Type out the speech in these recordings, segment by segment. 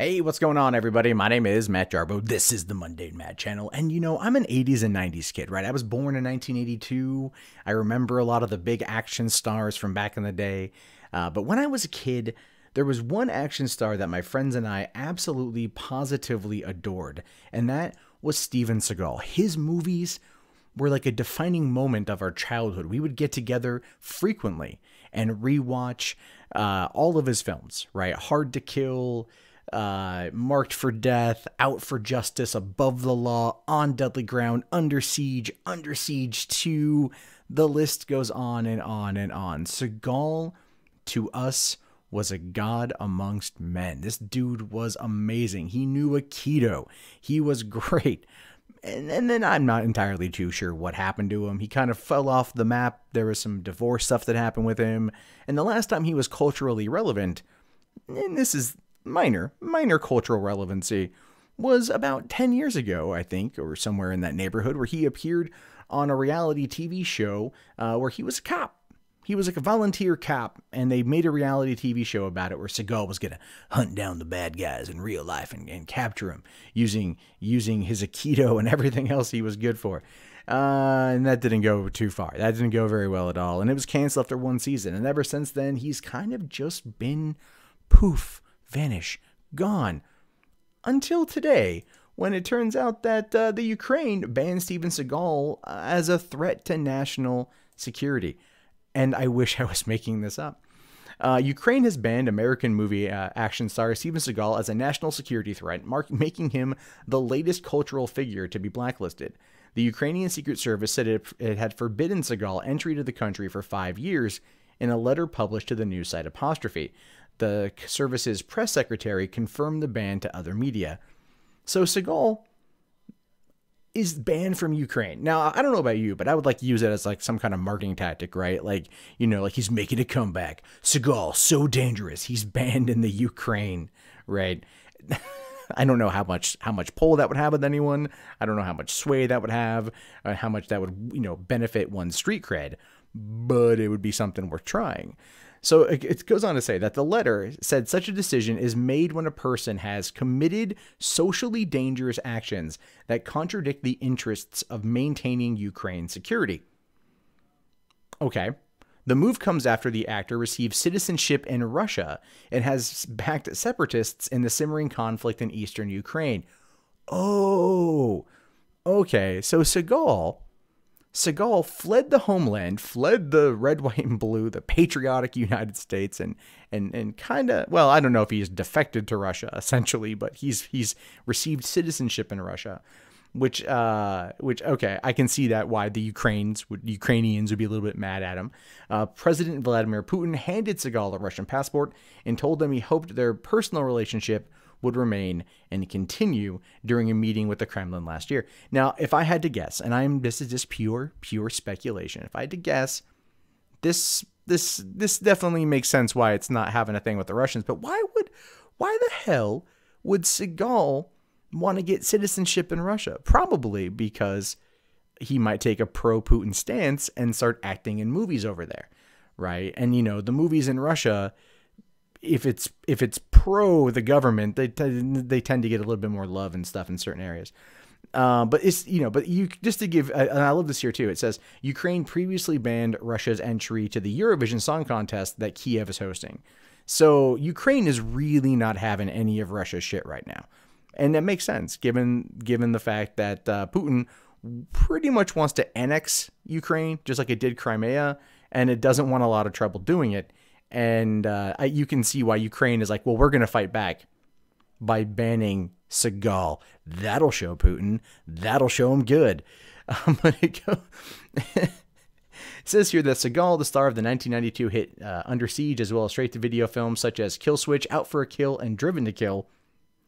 Hey, what's going on, everybody? My name is Matt Jarbo. This is the Mundane Mad channel. And I'm an 80s and 90s kid, right? I was born in 1982. I remember a lot of the big action stars from back in the day. But when I was a kid, there was one action star that my friends and I absolutely positively adored. And that was Steven Seagal. His movies were like a defining moment of our childhood. We would get together frequently and rewatch all of his films, right? Hard to Kill, Marked for Death, Out for Justice, Above the Law, On Deadly Ground, Under Siege 2. The list goes on and on and on. Seagal, to us, was a god amongst men. This dude was amazing. He knew Aikido. He was great. And then I'm not entirely too sure what happened to him. He kind of fell off the map. There was some divorce stuff that happened with him. And the last time he was culturally relevant, and this is minor cultural relevancy, was about 10 years ago, I think, or somewhere in that neighborhood, where he appeared on a reality TV show where he was a cop. He was like a volunteer cop, and they made a reality TV show about it where Seagal was going to hunt down the bad guys in real life and capture him using his Aikido and everything else he was good for. And that didn't go too far. That didn't go very well at all. And it was canceled after one season. And ever since then, he's kind of just been poof, vanish, gone. Until today, when it turns out that the Ukraine banned Steven Seagal as a threat to national security. And I wish I was making this up. Ukraine has banned American movie action star Steven Seagal as a national security threat, making him the latest cultural figure to be blacklisted. The Ukrainian Secret Service said it had forbidden Seagal entry to the country for 5 years in a letter published to the news site Apostrophe. The service's press secretary confirmed the ban to other media. So Seagal is banned from Ukraine. Now, I don't know about you, but I would like use it as like some kind of marketing tactic, right? Like, like he's making a comeback. Seagal, so dangerous. He's banned in the Ukraine, right? I don't know how much pull that would have with anyone. I don't know how much sway that would have, how much that would, benefit one's street cred, but it would be something worth trying. So it goes on to say that the letter said such a decision is made when a person has committed socially dangerous actions that contradict the interests of maintaining Ukraine's security. Okay. The move comes after the actor received citizenship in Russia and has backed separatists in the simmering conflict in eastern Ukraine. Oh, okay. So Seagal fled the homeland, fled the red, white, and blue, the patriotic United States, and kind of, well, I don't know if he's defected to Russia, essentially, but he's received citizenship in Russia, which okay, I can see that why the Ukrainians would be a little bit mad at him. President Vladmir Putin handed Seagal a Russian passport and told him he hoped their personal relationship would remain and continue during a meeting with the Kremlin last year. Now, if I had to guess, and this is just pure speculation. If I had to guess, this definitely makes sense why it's not having a thing with the Russians. But why the hell would Seagal want to get citizenship in Russia? Probably because he might take a pro-Putin stance and start acting in movies over there, right? And the movies in Russia, if it's pro the government, they tend to get a little bit more love and stuff in certain areas. But it's just to give, and I love this here too. It says Ukraine previously banned Russia's entry to the Eurovision Song Contest that Kiev is hosting. So Ukraine is really not having any of Russia's shit right now, and that makes sense given the fact that Putin pretty much wants to annex Ukraine, just like it did Crimea, and it doesn't want a lot of trouble doing it. And you can see why Ukraine is like, well, we're going to fight back by banning Seagal. That'll show Putin. That'll show him good. It says here that Seagal, the star of the 1992 hit Under Siege, as well as straight-to-video films such as Kill Switch, Out for a Kill, and Driven to Kill,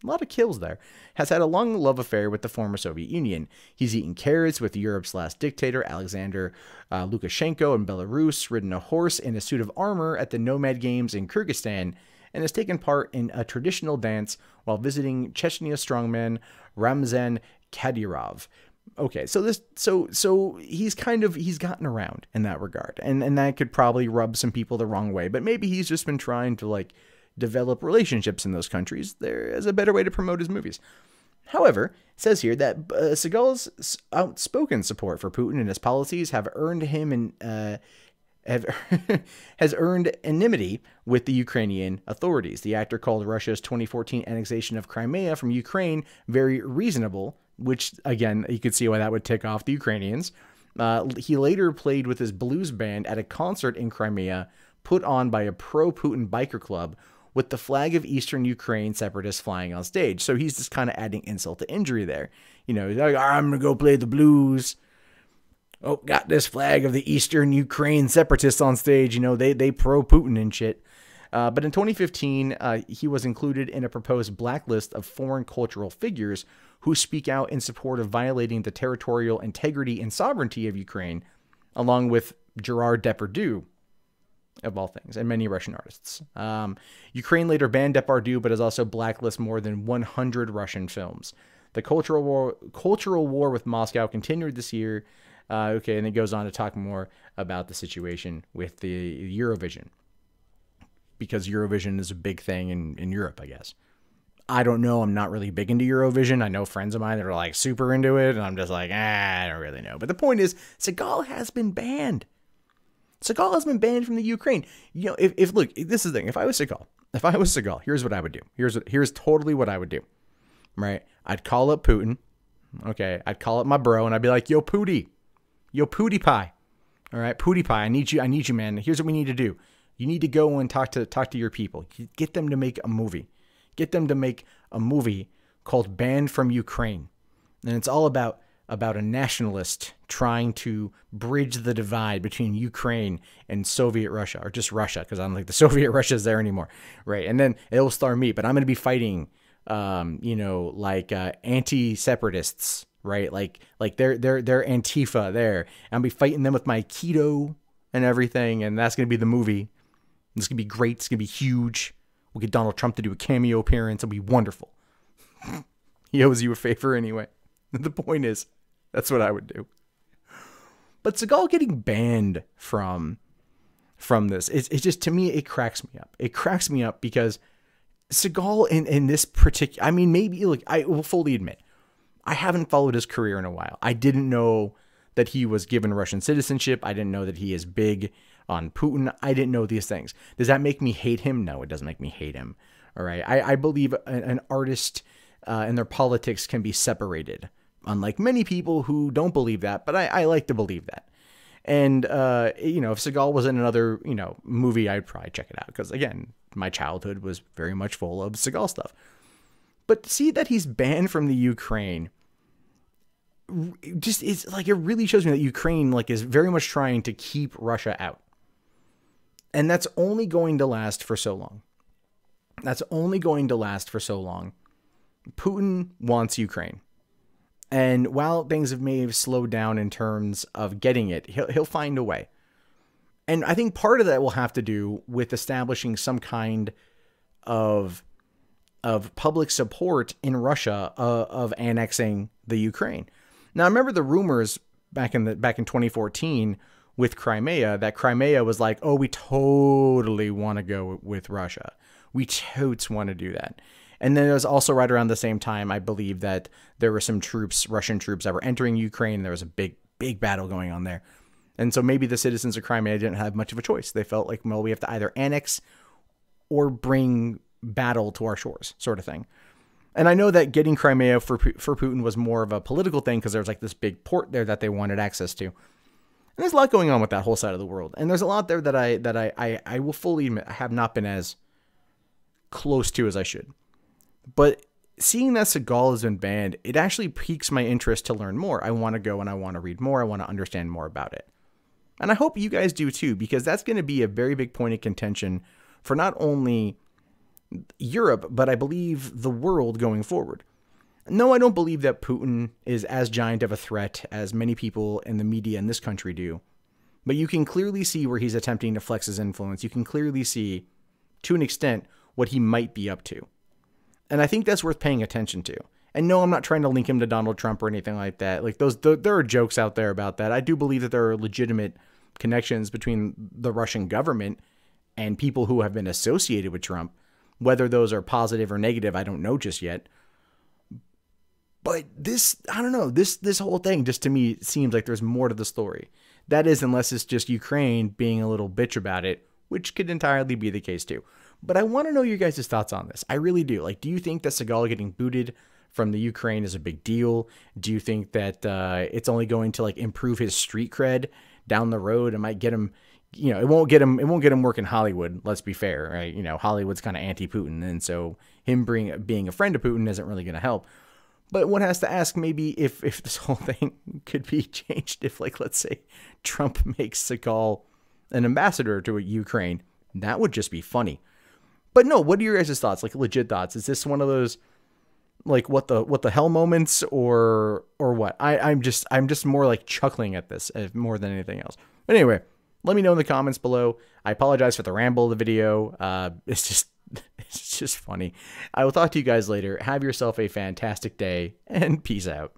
a lot of kills there, has had a long love affair with the former Soviet Union. He's eaten carrots with Europe's last dictator, Alexander Lukashenko, in Belarus, ridden a horse in a suit of armor at the Nomad Games in Kyrgyzstan, and has taken part in a traditional dance while visiting Chechnya strongman Ramzan Kadyrov. Okay, so he's gotten around in that regard, and that could probably rub some people the wrong way, but maybe he's just been trying to develop relationships in those countries. There is a better way to promote his movies. However, it says here that Seagal's outspoken support for Putin and his policies have earned him has earned enmity with the Ukrainian authorities. The actor called Russia's 2014 annexation of Crimea from Ukraine very reasonable, which, again, you could see why that would tick off the Ukrainians. He later played with his blues band at a concert in Crimea put on by a pro-Putin biker club with the flag of Eastern Ukraine separatists flying on stage. So he's just kind of adding insult to injury there. You know, he's like, I'm going to go play the blues. Oh, got this flag of the Eastern Ukraine separatists on stage. You know, they pro-Putin and shit. But in 2015, he was included in a proposed blacklist of foreign cultural figures who speak out in support of violating the territorial integrity and sovereignty of Ukraine, along with Gerard Depardieu, of all things, and many Russian artists. Ukraine later banned Depardieu, but has also blacklisted more than 100 Russian films. The cultural war with Moscow continued this year. Okay, and it goes on to talk more about the situation with the Eurovision, because Eurovision is a big thing in Europe, I guess. I don't know. I'm not really big into Eurovision. I know friends of mine that are like super into it, and I'm just like, I don't really know. But the point is, Seagal has been banned. Seagal has been banned from the Ukraine. You know, if look, this is the thing. If I was Seagal, here's what I would do. Here's totally what I would do. Right? I'd call up Putin. Okay, I'd call up my bro, and I'd be like, Yo, Pootie Pie. All right, Pootie Pie. I need you, man. Here's what we need to do. You need to go and talk to your people. Get them to make a movie. Get them to make a movie called Banned from Ukraine. And it's all about a nationalist trying to bridge the divide between Ukraine and Soviet Russia, or just Russia, because I don't think the Soviet Russia is there anymore. Right. And then it'll star me, but I'm going to be fighting, anti-separatists, right? Like they're Antifa there. And I'll be fighting them with my Aikido and everything. And that's going to be the movie. It's going to be great. It's going to be huge. We'll get Donald Trump to do a cameo appearance. It'll be wonderful. He owes you a favor anyway. The point is, that's what I would do. But Seagal getting banned from this, it's just, to me, it cracks me up. It cracks me up because Seagal in this particular, I mean, maybe, look, I will fully admit, I haven't followed his career in a while. I didn't know that he was given Russian citizenship. I didn't know that he is big on Putin. I didn't know these things. Does that make me hate him? No, it doesn't make me hate him. All right. I believe an artist and their politics can be separated, unlike many people who don't believe that, but I like to believe that. And, if Seagal was in another, movie, I'd probably check it out. Because, again, my childhood was very much full of Seagal stuff. But see that he's banned from the Ukraine, just is like, it really shows me that Ukraine is very much trying to keep Russia out. And that's only going to last for so long. Putin wants Ukraine. And while things may have slowed down in terms of getting it, he'll find a way. And I think part of that will have to do with establishing some kind of public support in Russia of annexing the Ukraine. Now, I remember the rumors back in 2014 with Crimea, that Crimea was like, oh, we totally want to go with Russia. We totes want to do that. And then it was also right around the same time, I believe, that there were some Russian troops that were entering Ukraine. There was a big battle going on there. And so maybe the citizens of Crimea didn't have much of a choice. They felt like, well, we have to either annex or bring battle to our shores, sort of thing. And I know that getting Crimea for Putin was more of a political thing because there was this big port there that they wanted access to. And there's a lot going on with that whole side of the world. And there's a lot there that I will fully admit I have not been as close to as I should. But seeing that Seagal has been banned, it actually piques my interest to learn more. I want to go and I want to read more. I want to understand more about it. And I hope you guys do too, because that's going to be a very big point of contention for not only Europe, but I believe the world going forward. No, I don't believe that Putin is as giant of a threat as many people in the media in this country do. But you can clearly see where he's attempting to flex his influence. You can clearly see, to an extent, what he might be up to. And I think that's worth paying attention to. And no, I'm not trying to link him to Donald Trump or anything like that. There are jokes out there about that. I do believe that there are legitimate connections between the Russian government and people who have been associated with Trump. Whether those are positive or negative, I don't know just yet. But this, I don't know, this whole thing just to me seems like there's more to the story. That is, unless it's just Ukraine being a little bitch about it, which could entirely be the case too. But I want to know your guys' thoughts on this. I really do. Like, do you think that Seagal getting booted from the Ukraine is a big deal? Do you think that it's only going to like improve his street cred down the road? It might get him, you know, it won't get him work in Hollywood. Let's be fair, right? You know, Hollywood's kind of anti-Putin, and so him being a friend of Putin isn't really going to help. But one has to ask, maybe if this whole thing could be changed, if, like, let's say Trump makes Seagal an ambassador to Ukraine, that would just be funny. But no, what are your guys' thoughts? Like, legit thoughts? Is this one of those, like, what the hell moments, or what? I'm just more like chuckling at this more than anything else. But anyway, let me know in the comments below. I apologize for the ramble of the video. It's just funny. I will talk to you guys later. Have yourself a fantastic day, and peace out.